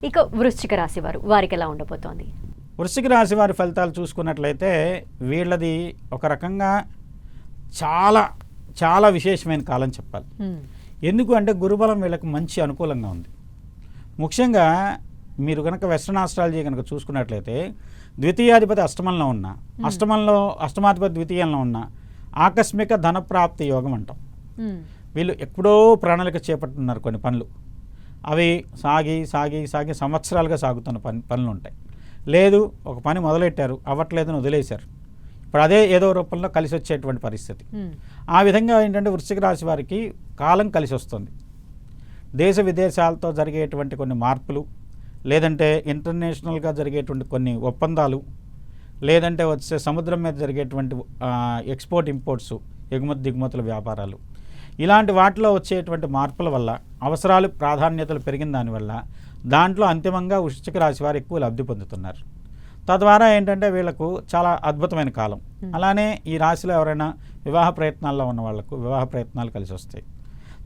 ఇక వృశ్చిక రాశి వారికి ఎలా ఉండబోతోంది? వృశ్చిక రాశి వారి ఫలితాలు చూసుకున్నట్లయితే వీళ్ళది ఒక రకంగా చాలా చాలా విశేషమైన కాలం చెప్పాలి. ఎందుకు అంటే గురుబలం వీళ్ళకి మంచి అనుకూలంగా ఉంది. ముఖ్యంగా మీరు కనుక వెస్ట్రన్ ఆస్ట్రాలజీ కనుక చూసుకున్నట్లయితే ద్వితీయాధిపతి అష్టమంలో ఉన్న అష్టమాధిపతి ద్వితీయంలో ఉన్న ఆకస్మిక ధనప్రాప్తి యోగం అంటాం. వీళ్ళు ఎప్పుడో ప్రణాళిక చేపట్టున్నారు కొన్ని పనులు, అవి సాగి సాగి సాగి సంవత్సరాలుగా సాగుతున్న పనులు ఉంటాయి. లేదు ఒక పని మొదలెట్టారు, అవ్వట్లేదని వదిలేశారు, ఇప్పుడు అదే ఏదో రూపంలో కలిసి వచ్చేటువంటి పరిస్థితి. ఆ విధంగా ఏంటంటే వృశ్చిక రాశి వారికి కాలం కలిసి వస్తుంది. దేశ విదేశాలతో జరిగేటువంటి కొన్ని మార్పులు, లేదంటే ఇంటర్నేషనల్గా జరిగేటువంటి కొన్ని ఒప్పందాలు, లేదంటే వచ్చే సముద్రం మీద జరిగేటువంటి ఎక్స్పోర్ట్ ఇంపోర్ట్స్, ఎగుమతి దిగుమతుల వ్యాపారాలు, ఇలాంటి వాటిలో వచ్చేటువంటి మార్పుల వల్ల అవసరాలు ప్రాధాన్యతలు పెరిగిన దానివల్ల దాంట్లో అంతిమంగా వృశ్చిక రాశి వారు ఎక్కువ లబ్ధి పొందుతున్నారు. తద్వారా ఏంటంటే వీళ్ళకు చాలా అద్భుతమైన కాలం. అలానే ఈ రాశిలో ఎవరైనా వివాహ ప్రయత్నాల్లో ఉన్న వాళ్ళకు వివాహ ప్రయత్నాలు కలిసి వస్తాయి.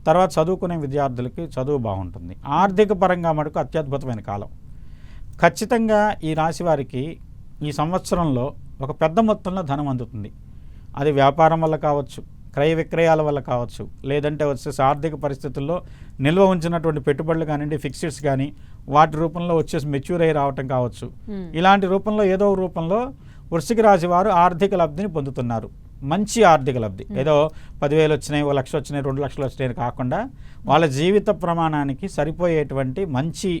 తర్వాత చదువుకునే విద్యార్థులకి చదువు బాగుంటుంది. ఆర్థిక పరంగా మటుకు అత్యద్భుతమైన కాలం. ఖచ్చితంగా ఈ రాశి వారికి ఈ సంవత్సరంలో ఒక పెద్ద మొత్తంలో ధనం అందుతుంది. అది వ్యాపారం వల్ల కావచ్చు, క్రయ విక్రయాల వల్ల కావచ్చు, లేదంటే వచ్చేసి ఆర్థిక పరిస్థితుల్లో నిల్వ ఉంచినటువంటి పెట్టుబడులు కానివ్వండి, ఫిక్స్డ్స్ కానీ వాటి రూపంలో వచ్చేసి మెచ్యూర్ అయ్యి రావటం కావచ్చు. ఇలాంటి రూపంలో ఏదో రూపంలో వృశ్చిక రాశి వారు ఆర్థిక లబ్ధిని పొందుతున్నారు. మంచి ఆర్థిక లబ్ధి, ఏదో 10,000 వచ్చినాయి, 1,00,000 వచ్చినాయి, 2 లక్షలు వచ్చినాయి కాకుండా వాళ్ళ జీవిత ప్రమాణానికి సరిపోయేటువంటి మంచి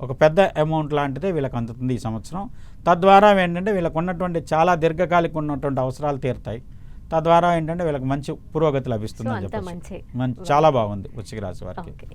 ఒక పెద్ద అమౌంట్ లాంటిదే వీళ్ళకి అందుతుంది ఈ సంవత్సరం. తద్వారా ఏంటంటే వీళ్ళకు ఉన్నటువంటి చాలా దీర్ఘకాలిక ఉన్నటువంటి అవసరాలు తీరుతాయి. తద్వారా ఏంటంటే వీళ్ళకి మంచి పురోగతి లభిస్తుందని చెప్పచ్చు. చాలా బాగుంది వృశ్చిక రాశి వారికి.